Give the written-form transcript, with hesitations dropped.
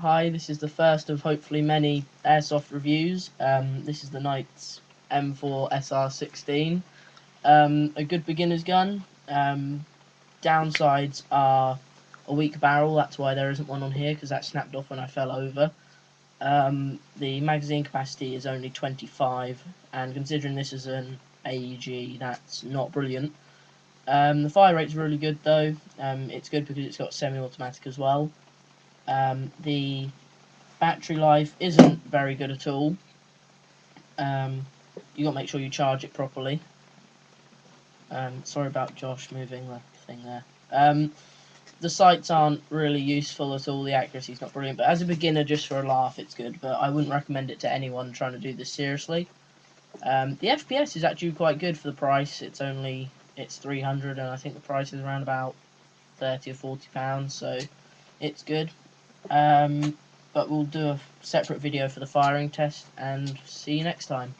Hi, this is the first of hopefully many Airsoft reviews. This is the Knight's M4sr16. A good beginner's gun. Downsides are a weak barrel, that's why there isn't one on here, because that snapped off when I fell over. The magazine capacity is only 25, and considering this is an AEG, that's not brilliant. The fire rate's really good though. It's good because it's got semi-automatic as well. The battery life isn't very good at all. You got to make sure you charge it properly. Sorry about Josh moving the thing there. The sights aren't really useful at all, the accuracy's not brilliant, but as a beginner, just for a laugh, it's good, but I wouldn't recommend it to anyone trying to do this seriously. The FPS is actually quite good for the price. It's 300, and I think the price is around about £30 or £40, so it's good. But we'll do a separate video for the firing test, and see you next time.